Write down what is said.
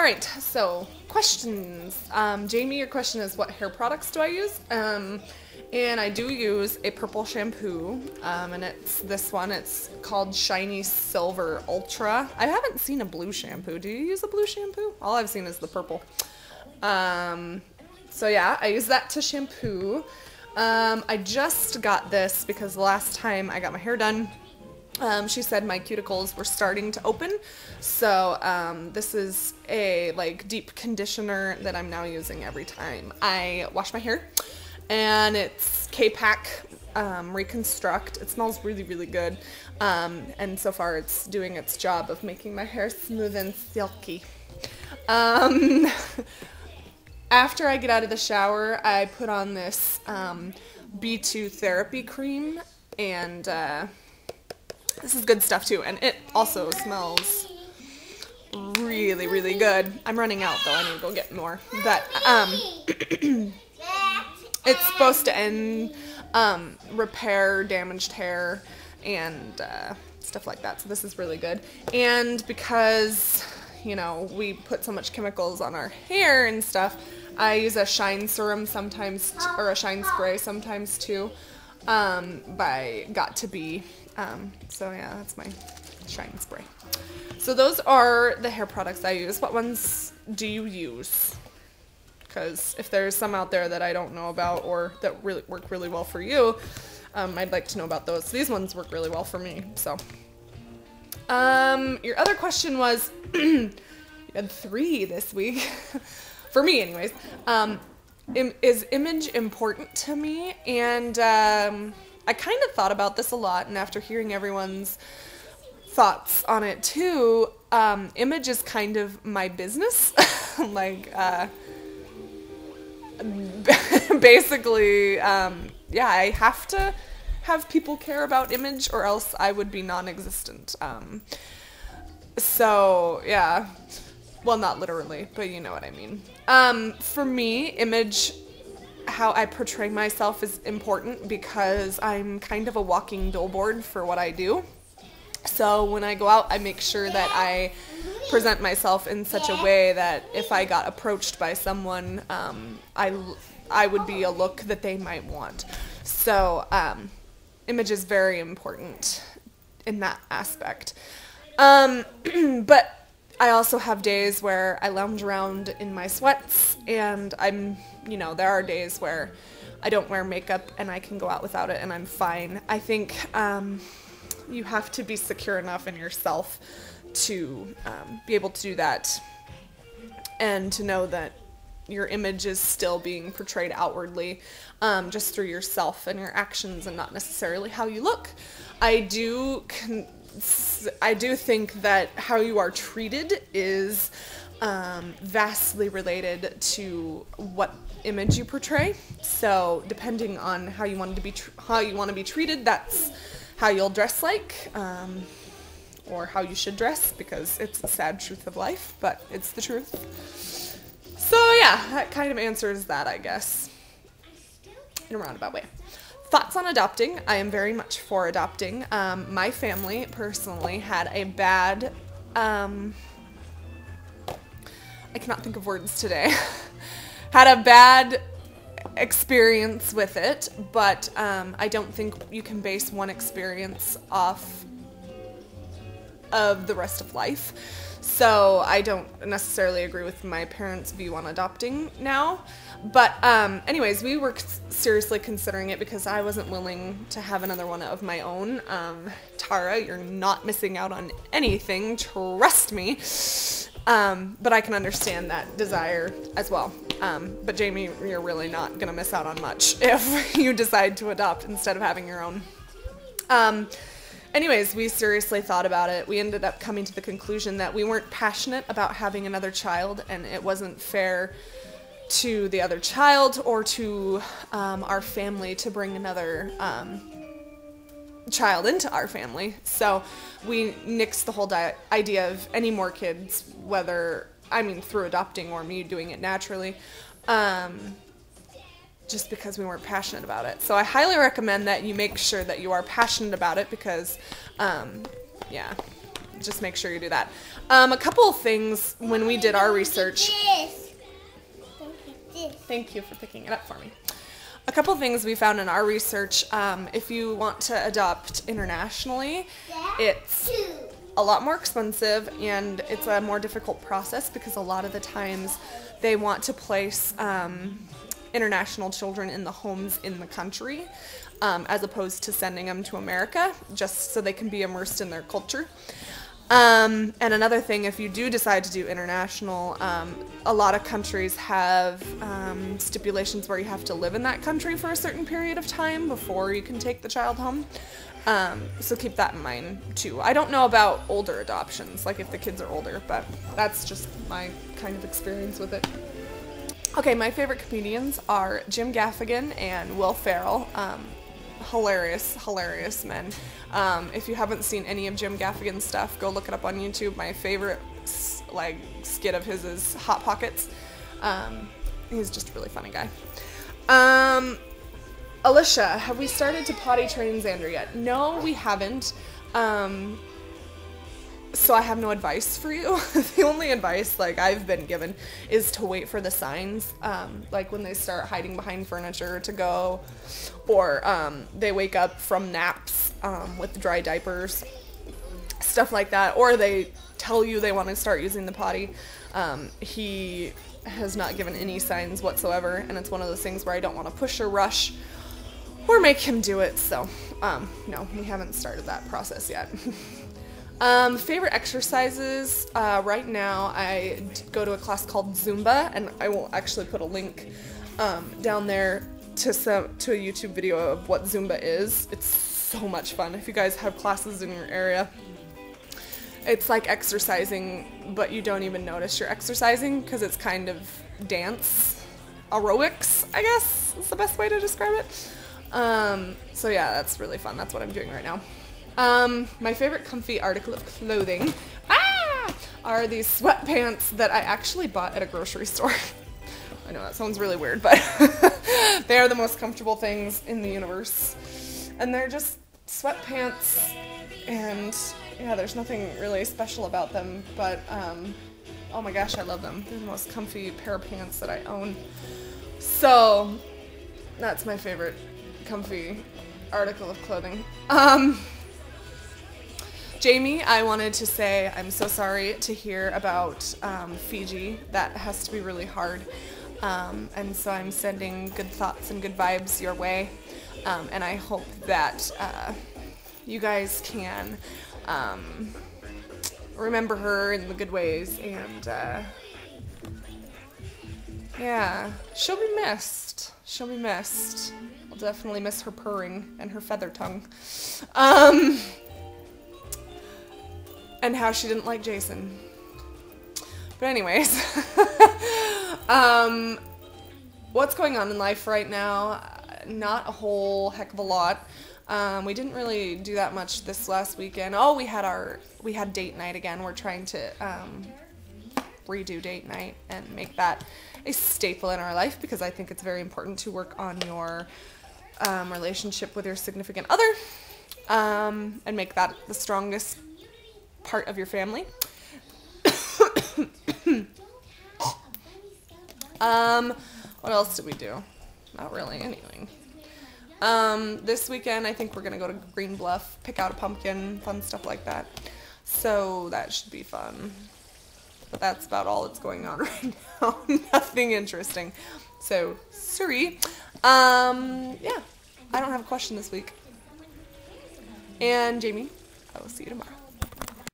All right, so questions. Jamie, your question is what hair products do I use? And I do use a purple shampoo, and it's this one. It's called Shiny Silver Ultra. I haven't seen a blue shampoo. Do you use a blue shampoo? All I've seen is the purple. So yeah, I use that to shampoo. I just got this because the last time I got my hair done, she said my cuticles were starting to open. So this is a like deep conditioner that I'm now using every time I wash my hair. And it's K-Pack Reconstruct. It smells really, really good. And so far it's doing its job of making my hair smooth and silky. After I get out of the shower, I put on this B2 therapy cream, and this is good stuff too, and it also smells really, really good. I'm running out though, I need to go get more. But it's supposed to repair damaged hair and stuff like that, so this is really good. And because, you know, we put so much chemicals on our hair and stuff, I use a shine serum sometimes, or a shine spray sometimes too, by Got2b. So yeah, that's my shine spray. So those are the hair products I use. What ones do you use? Because if there's some out there that I don't know about or that really work really well for you, I'd like to know about those. These ones work really well for me. So, your other question was, you had 3 this week, for me anyways. Is image important to me? And I kind of thought about this a lot, and after hearing everyone's thoughts on it too, image is kind of my business. Like, basically, yeah, I have to have people care about image or else I would be non-existent. So, yeah. Well, not literally, but you know what I mean. For me, image, how I portray myself is important because I'm kind of a walking billboard for what I do. So when I go out, I make sure that I present myself in such a way that if I got approached by someone, I would be a look that they might want. So image is very important in that aspect. But I also have days where I lounge around in my sweats, and there are days where I don't wear makeup and I can go out without it and I'm fine. I think you have to be secure enough in yourself to be able to do that and to know that your image is still being portrayed outwardly, just through yourself and your actions and not necessarily how you look. I do think that how you are treated is vastly related to what image you portray. So depending on how you want to be treated, that's how you'll dress like, or how you should dress, because it's the sad truth of life, but it's the truth. So yeah, that kind of answers that, I guess, in a roundabout way. Thoughts on adopting? I am very much for adopting. My family, personally, had a bad, I cannot think of words today, had a bad experience with it, but I don't think you can base one experience off of the rest of life. So I don't necessarily agree with my parents' view on adopting now. But anyways, we were seriously considering it because I wasn't willing to have another one of my own. Tara, you're not missing out on anything, trust me. But I can understand that desire as well. But Jamie, you're really not going to miss out on much if you decide to adopt instead of having your own. Anyways, we seriously thought about it. We ended up coming to the conclusion that we weren't passionate about having another child, and it wasn't fair to the other child or to our family to bring another child into our family. So we nixed the whole idea of any more kids, through adopting or me doing it naturally, just because we weren't passionate about it. So I highly recommend that you make sure that you are passionate about it because, yeah, just make sure you do that. A couple of things when we did our research. Thank you for picking it up for me. A couple of things we found in our research, if you want to adopt internationally, it's a lot more expensive and it's a more difficult process because a lot of the times they want to place international children in the homes in the country as opposed to sending them to America just so they can be immersed in their culture. And another thing, if you do decide to do international, a lot of countries have stipulations where you have to live in that country for a certain period of time before you can take the child home. So keep that in mind too. I don't know about older adoptions, like if the kids are older, but that's just my kind of experience with it. Okay, my favorite comedians are Jim Gaffigan and Will Ferrell. Hilarious men. If you haven't seen any of Jim Gaffigan's stuff, go look it up on YouTube. My favorite like skit of his is Hot Pockets. He's just a really funny guy. Alicia, have we started to potty train Xander yet? No, we haven't. So I have no advice for you. The only advice like I've been given is to wait for the signs, like when they start hiding behind furniture to go, or they wake up from naps with dry diapers, stuff like that, or they tell you they want to start using the potty. He has not given any signs whatsoever, and it's one of those things where I don't want to push or rush or make him do it, so no, we haven't started that process yet. Favorite exercises, right now I go to a class called Zumba, and I will actually put a link down there to a YouTube video of what Zumba is. It's so much fun. If you guys have classes in your area, it's like exercising, but you don't even notice you're exercising because it's kind of dance, aerobics, I guess is the best way to describe it. So yeah, that's really fun. That's what I'm doing right now. My favorite comfy article of clothing are these sweatpants that I actually bought at a grocery store. I know that sounds really weird, but they are the most comfortable things in the universe. And they're just sweatpants, and yeah, there's nothing really special about them, but oh my gosh, I love them. They're the most comfy pair of pants that I own. So that's my favorite comfy article of clothing. Jamie, I wanted to say I'm so sorry to hear about Fiji. That has to be really hard. And so I'm sending good thoughts and good vibes your way. And I hope that you guys can remember her in the good ways. And yeah, she'll be missed. She'll be missed. I'll definitely miss her purring and her feather tongue. And how she didn't like Jason. But anyways, what's going on in life right now? Not a whole heck of a lot. We didn't really do that much this last weekend. Oh, we had date night again. We're trying to redo date night and make that a staple in our life because I think it's very important to work on your relationship with your significant other and make that the strongest part of your family. What else did we do? Not really anything. This weekend I think we're gonna go to Green Bluff, pick out a pumpkin, fun stuff like that. So that should be fun. But that's about all that's going on right now. Nothing interesting. So sorry. Yeah, I don't have a question this week. And Jamie, I will see you tomorrow.